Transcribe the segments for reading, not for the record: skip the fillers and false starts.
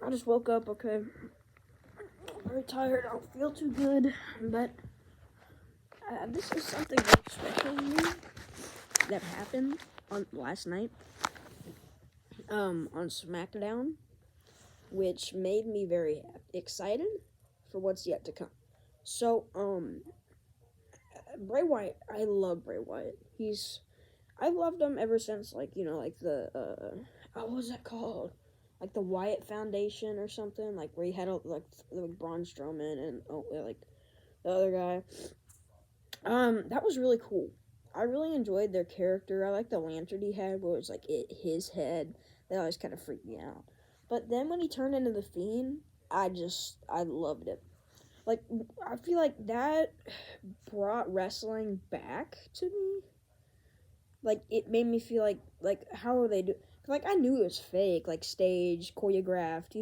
I just woke up, okay. I'm very tired. I don't feel too good, but this is something very special to me that happened on last night, on SmackDown, which made me very excited for what's yet to come. So, Bray Wyatt, I love Bray Wyatt. I've loved him ever since, like, like the, what was that called? Like the Wyatt Foundation or something, like where he had like Braun Strowman and like the other guy. That was really cool. I really enjoyed their character. I like the lantern he had, where it was like his head. That always kind of freaked me out. But then when he turned into the Fiend, I loved it. Like, I feel like that brought wrestling back to me. Like, it made me feel like how are they do? Like, I knew it was fake, like staged, choreographed.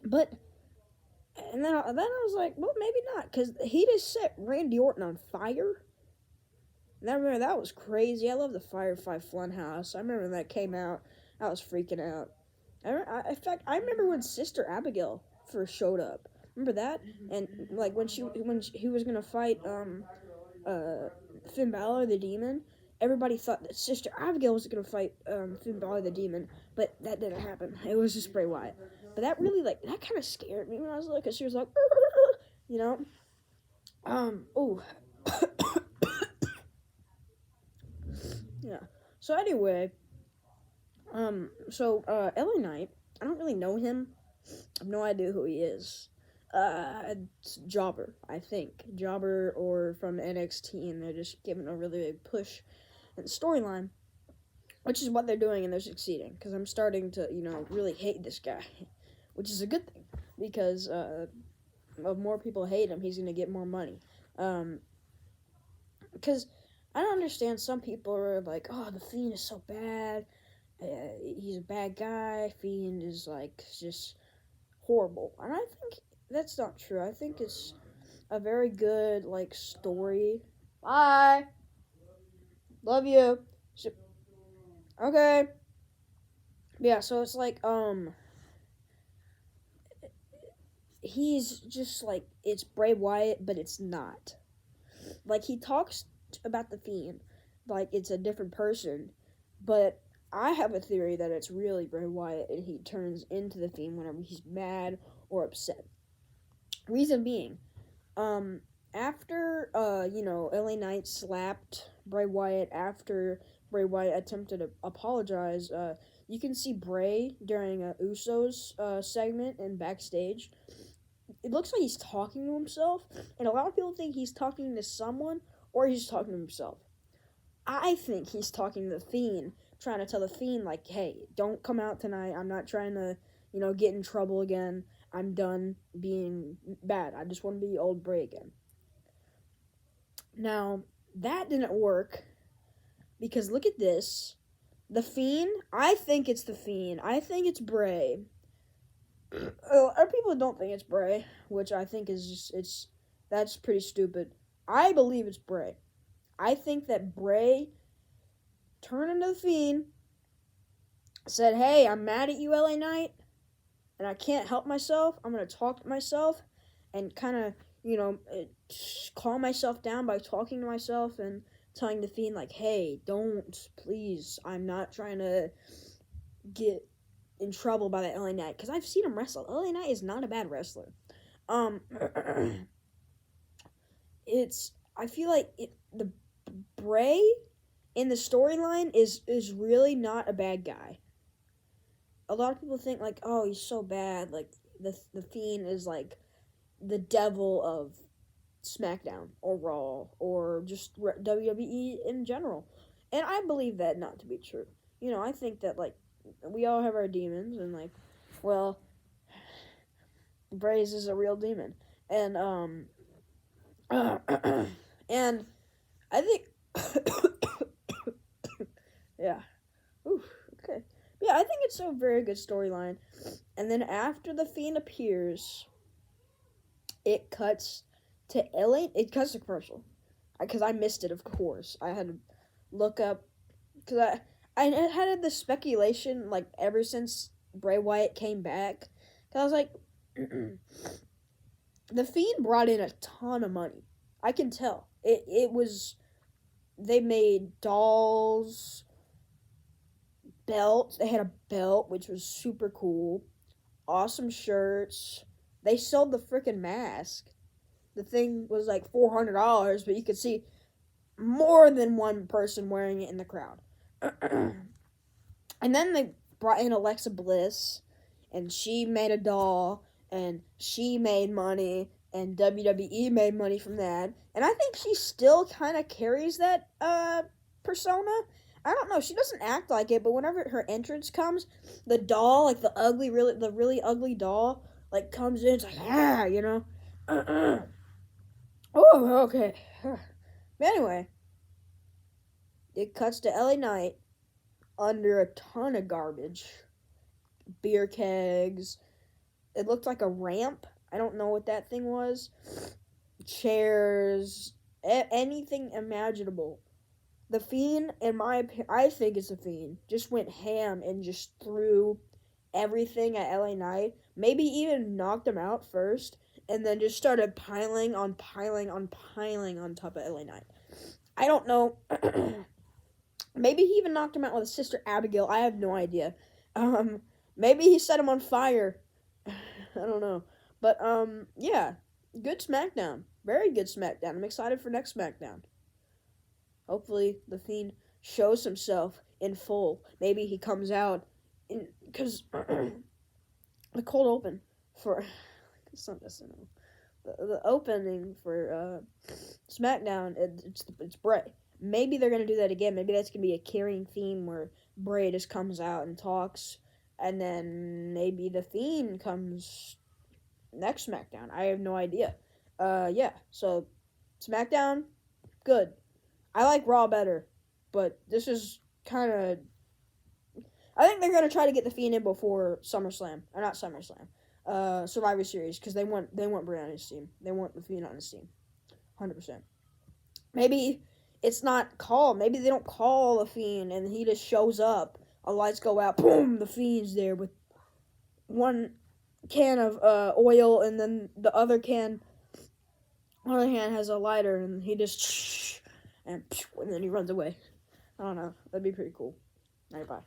But and then I was like, well, maybe not, because he just set Randy Orton on fire. And I remember that was crazy. I love the Firefly Funhouse. I remember when that came out. I was freaking out. In fact, I remember when Sister Abigail first showed up. Remember that? And like when he was gonna fight Finn Balor the Demon, everybody thought that Sister Abigail was gonna fight Finn Balor the Demon, but that didn't happen. It was just Bray Wyatt. But that really that kind of scared me when I was little, because she was like, you know. Oh. Yeah. So anyway, LA Knight, I don't really know him. I have no idea who he is. It's Jobber, I think. Jobber or from NXT, and they're just giving a really big push in the storyline, which is what they're doing, and they're succeeding, because I'm starting to, really hate this guy, which is a good thing, because, if more people hate him, he's going to get more money. Because I don't understand, some people are like, oh, the Fiend is so bad, he's a bad guy, Fiend is, just horrible, and I think that's not true. I think it's a very good, story. Bye! Love you! Okay! Yeah, so it's he's just, it's Bray Wyatt, but it's not. He talks about the Fiend like it's a different person, but I have a theory that it's really Bray Wyatt, and he turns into the Fiend whenever he's mad or upset. Reason being, after, LA Knight slapped Bray Wyatt after Bray Wyatt attempted to apologize, you can see Bray during a Usos segment and backstage. It looks like he's talking to himself, and a lot of people think he's talking to someone or he's talking to himself. I think he's talking to the Fiend, trying to tell the Fiend, hey, don't come out tonight. I'm not trying to, get in trouble again. I'm done being bad. I just want to be old Bray again. Now, that didn't work, because look at this. The Fiend, I think it's the Fiend. I think it's Bray. Other people don't think it's Bray, which I think is that's pretty stupid. I believe it's Bray. I think that Bray turned into the Fiend, said, hey, I'm mad at you, LA Knight, and I can't help myself. I'm going to talk to myself and kind of, calm myself down by talking to myself and telling the Fiend, hey, don't, please, I'm not trying to get in trouble by that LA Knight, because I've seen him wrestle. LA Knight is not a bad wrestler. I feel like the Bray in the storyline is really not a bad guy. A lot of people think, oh, he's so bad, the Fiend is, the devil of SmackDown, or Raw, or just WWE in general. And I believe that not to be true. I think that, we all have our demons, and, Bray's is a real demon. And, and I think, yeah. Ooh, okay. Yeah, I think it's a very good storyline. And then after the Fiend appears, it cuts to it cuts to commercial. Because I missed it, of course. I had to look up, because I had the speculation, ever since Bray Wyatt came back. Cause I was like, the Fiend brought in a ton of money. I can tell. It was, they made dolls, belts. They had a belt which was super cool. Awesome shirts. They sold the freaking mask. The thing was like $400, but you could see more than one person wearing it in the crowd. And then they brought in Alexa Bliss, and she made a doll, and she made money, and WWE made money from that. And I think she still kind of carries that persona. I don't know. She doesn't act like it, but whenever her entrance comes, the doll, like the really ugly doll, like comes in. It's like you know. Oh, okay. But anyway, it cuts to LA Knight under a ton of garbage, beer kegs. It looked like a ramp. I don't know what that thing was. Chairs, anything imaginable. The Fiend, in my opinion, I think it's the Fiend, just went ham and just threw everything at LA Knight. Maybe even knocked him out first, and then just started piling on top of LA Knight. I don't know. Maybe he even knocked him out with his sister Abigail. I have no idea. Maybe he set him on fire. I don't know. But yeah, good SmackDown. Very good SmackDown. I'm excited for next SmackDown. Hopefully the Fiend shows himself in full. Maybe he comes out in, because the cold open for the opening for SmackDown. It's Bray. Maybe they're gonna do that again. Maybe that's gonna be a carrying theme where Bray just comes out and talks, and then maybe the Fiend comes next SmackDown. I have no idea. Yeah. So SmackDown, good. I like Raw better, but this is kind of. I think they're gonna try to get the Fiend in before SummerSlam, or not SummerSlam, Survivor Series, because they want Bray on his team. They want the Fiend on his team, 100%. Maybe it's not called. Maybe they don't call the Fiend, and he just shows up. The lights go out. Boom! The Fiend's there with one can of oil, and then the other hand has a lighter, and he just and then he runs away. I don't know. That'd be pretty cool. All right, bye.